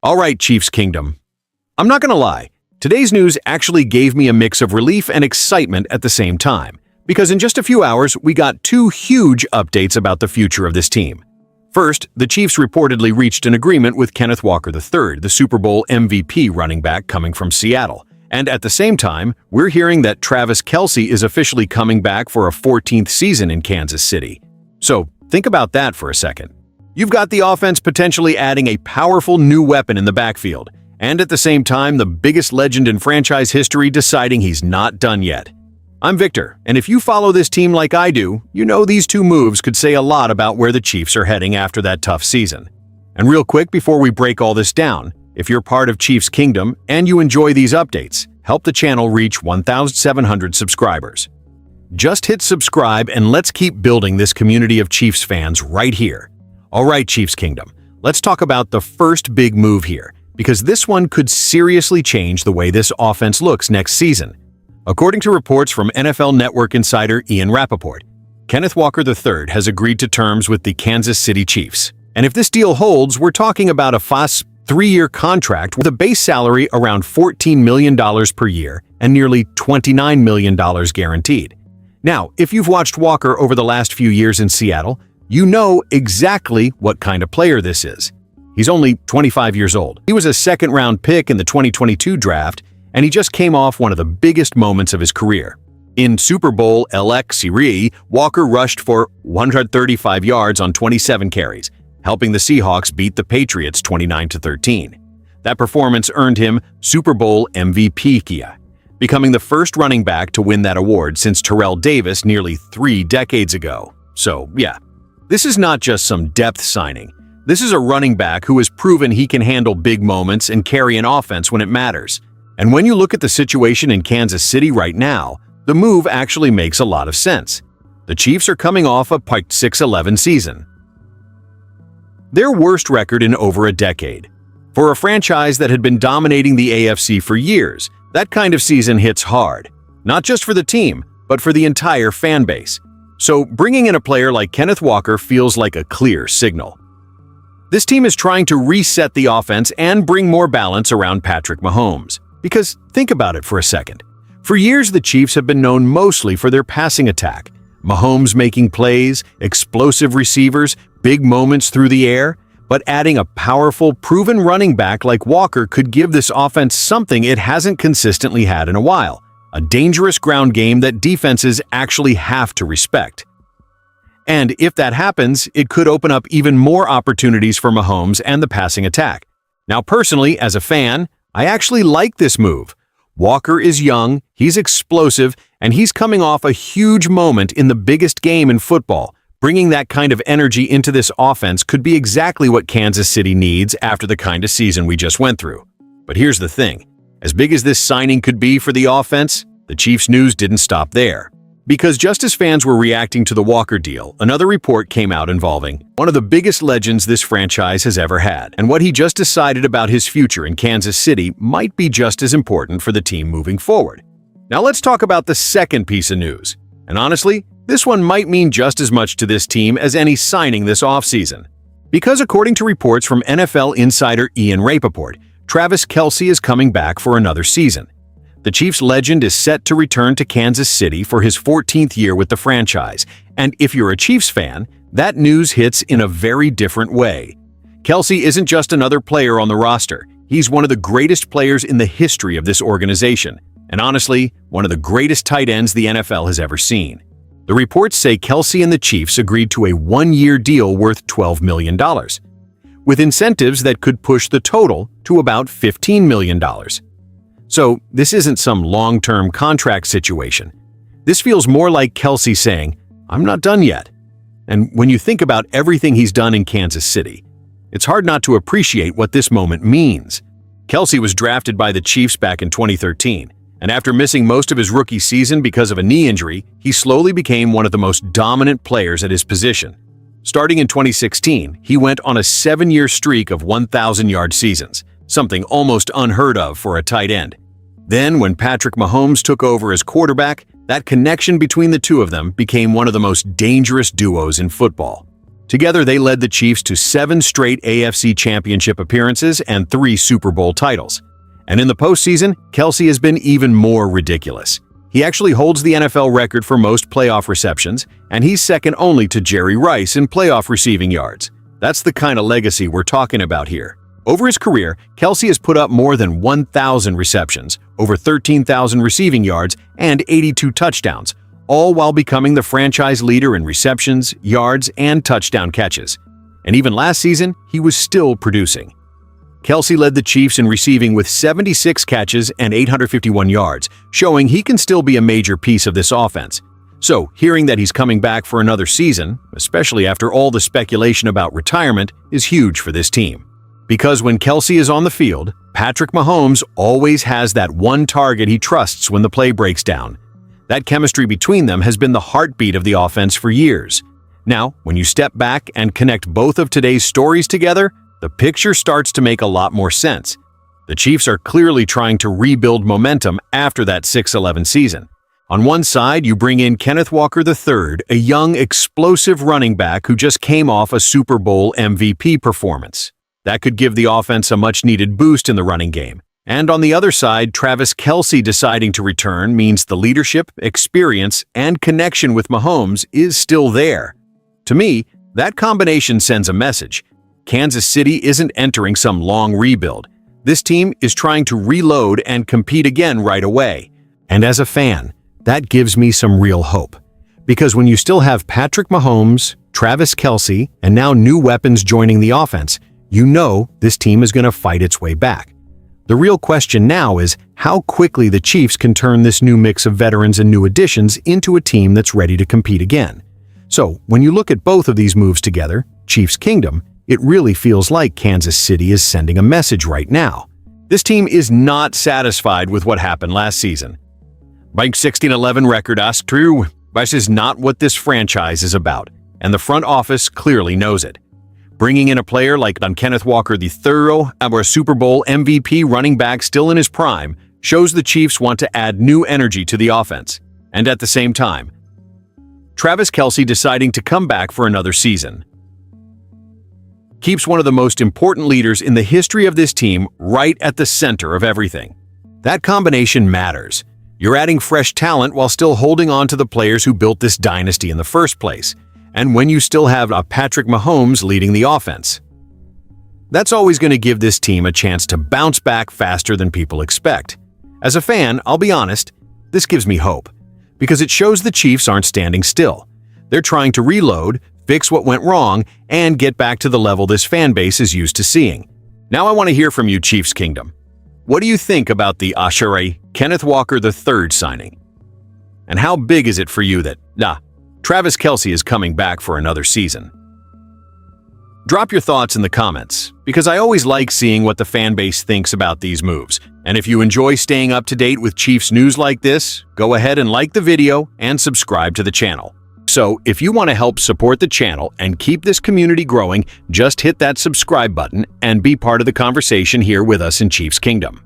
All right, Chiefs Kingdom. I'm not gonna lie, today's news actually gave me a mix of relief and excitement at the same time, because in just a few hours, we got two huge updates about the future of this team. First, the Chiefs reportedly reached an agreement with Kenneth Walker III, the Super Bowl MVP running back coming from Seattle. And at the same time, we're hearing that Travis Kelce is officially coming back for a 14th season in Kansas City. So, think about that for a second. You've got the offense potentially adding a powerful new weapon in the backfield, and at the same time, the biggest legend in franchise history deciding he's not done yet. I'm Victor, and if you follow this team like I do, you know these two moves could say a lot about where the Chiefs are heading after that tough season. And real quick before we break all this down, if you're part of Chiefs Kingdom and you enjoy these updates, help the channel reach 1,700 subscribers. Just hit subscribe and let's keep building this community of Chiefs fans right here. All right, Chiefs Kingdom, let's talk about the first big move here, because this one could seriously change the way this offense looks next season. According to reports from NFL Network insider Ian Rappaport, Kenneth Walker III has agreed to terms with the Kansas City Chiefs. And if this deal holds, we're talking about a fast 3-year contract with a base salary around $14 million per year and nearly $29 million guaranteed. Now, if you've watched Walker over the last few years in Seattle, you know exactly what kind of player this is. He's only 25 years old. He was a second-round pick in the 2022 draft, and he just came off one of the biggest moments of his career. In Super Bowl LXC, Walker rushed for 135 yards on 27 carries, helping the Seahawks beat the Patriots 29-13. That performance earned him Super Bowl MVP, becoming the first running back to win that award since Terrell Davis nearly 3 decades ago. So, yeah, this is not just some depth signing. This is a running back who has proven he can handle big moments and carry an offense when it matters. And when you look at the situation in Kansas City right now, the move actually makes a lot of sense. The Chiefs are coming off a 6-11 season, their worst record in over a decade. For a franchise that had been dominating the AFC for years, that kind of season hits hard, not just for the team, but for the entire fan base. So bringing in a player like Kenneth Walker feels like a clear signal. This team is trying to reset the offense and bring more balance around Patrick Mahomes. Because think about it for a second. For years, the Chiefs have been known mostly for their passing attack. Mahomes making plays, explosive receivers, big moments through the air. But adding a powerful, proven running back like Walker could give this offense something it hasn't consistently had in a while. A dangerous ground game that defenses actually have to respect. And if that happens, it could open up even more opportunities for Mahomes and the passing attack. Now, personally, as a fan, I actually like this move. Walker is young, he's explosive, and he's coming off a huge moment in the biggest game in football. Bringing that kind of energy into this offense could be exactly what Kansas City needs after the kind of season we just went through. But here's the thing. As big as this signing could be for the offense, the Chiefs news didn't stop there. Because just as fans were reacting to the Walker deal, another report came out involving one of the biggest legends this franchise has ever had. And what he just decided about his future in Kansas City might be just as important for the team moving forward. Now let's talk about the second piece of news. And honestly, this one might mean just as much to this team as any signing this offseason. Because according to reports from NFL insider Ian Rappaport, Travis Kelce is coming back for another season. The Chiefs legend is set to return to Kansas City for his 14th year with the franchise, and if you're a Chiefs fan, that news hits in a very different way. Kelce isn't just another player on the roster, he's one of the greatest players in the history of this organization, and honestly, one of the greatest tight ends the NFL has ever seen. The reports say Kelce and the Chiefs agreed to a 1-year deal worth $12 million, with incentives that could push the total to about $15 million. So this isn't some long-term contract situation. This feels more like Kelce saying, "I'm not done yet." And when you think about everything he's done in Kansas City, it's hard not to appreciate what this moment means. Kelce was drafted by the Chiefs back in 2013, and after missing most of his rookie season because of a knee injury, he slowly became one of the most dominant players at his position. Starting in 2016, he went on a 7-year streak of 1,000-yard seasons, something almost unheard of for a tight end. Then, when Patrick Mahomes took over as quarterback, that connection between the two of them became one of the most dangerous duos in football. Together, they led the Chiefs to 7 straight AFC Championship appearances and 3 Super Bowl titles. And in the postseason, Kelce has been even more ridiculous. He actually holds the NFL record for most playoff receptions, and he's second only to Jerry Rice in playoff receiving yards. That's the kind of legacy we're talking about here. Over his career, Kelce has put up more than 1,000 receptions, over 13,000 receiving yards, and 82 touchdowns, all while becoming the franchise leader in receptions, yards, and touchdown catches. And even last season, he was still producing. Kelce led the Chiefs in receiving with 76 catches and 851 yards, showing he can still be a major piece of this offense. So, hearing that he's coming back for another season, especially after all the speculation about retirement, is huge for this team. Because when Kelce is on the field, Patrick Mahomes always has that one target he trusts when the play breaks down. That chemistry between them has been the heartbeat of the offense for years. Now, when you step back and connect both of today's stories together, the picture starts to make a lot more sense. The Chiefs are clearly trying to rebuild momentum after that 6-11 season. On one side, you bring in Kenneth Walker III, a young, explosive running back who just came off a Super Bowl MVP performance. That could give the offense a much-needed boost in the running game. And on the other side, Travis Kelce deciding to return means the leadership, experience, and connection with Mahomes is still there. To me, that combination sends a message. Kansas City isn't entering some long rebuild. This team is trying to reload and compete again right away. And as a fan, that gives me some real hope. Because when you still have Patrick Mahomes, Travis Kelce, and now new weapons joining the offense, you know this team is going to fight its way back. The real question now is how quickly the Chiefs can turn this new mix of veterans and new additions into a team that's ready to compete again. So, when you look at both of these moves together, Chiefs Kingdom, it really feels like Kansas City is sending a message right now. This team is not satisfied with what happened last season. By 16-11 record is true, but this is not what this franchise is about, and the front office clearly knows it. Bringing in a player like Kenneth Walker III, our Super Bowl MVP running back still in his prime, shows the Chiefs want to add new energy to the offense. And at the same time, Travis Kelce deciding to come back for another season keeps one of the most important leaders in the history of this team right at the center of everything. That combination matters. You're adding fresh talent while still holding on to the players who built this dynasty in the first place, and when you still have a Patrick Mahomes leading the offense. That's always going to give this team a chance to bounce back faster than people expect. As a fan, I'll be honest, this gives me hope, because it shows the Chiefs aren't standing still. They're trying to reload, fix what went wrong, and get back to the level this fan base is used to seeing. Now I want to hear from you, Chiefs Kingdom. What do you think about the Kenneth Walker III signing? And how big is it for you that, Travis Kelce is coming back for another season? Drop your thoughts in the comments, because I always like seeing what the fan base thinks about these moves. And if you enjoy staying up to date with Chiefs news like this, go ahead and like the video and subscribe to the channel. So, if you want to help support the channel and keep this community growing, just hit that subscribe button and be part of the conversation here with us in Chiefs Kingdom.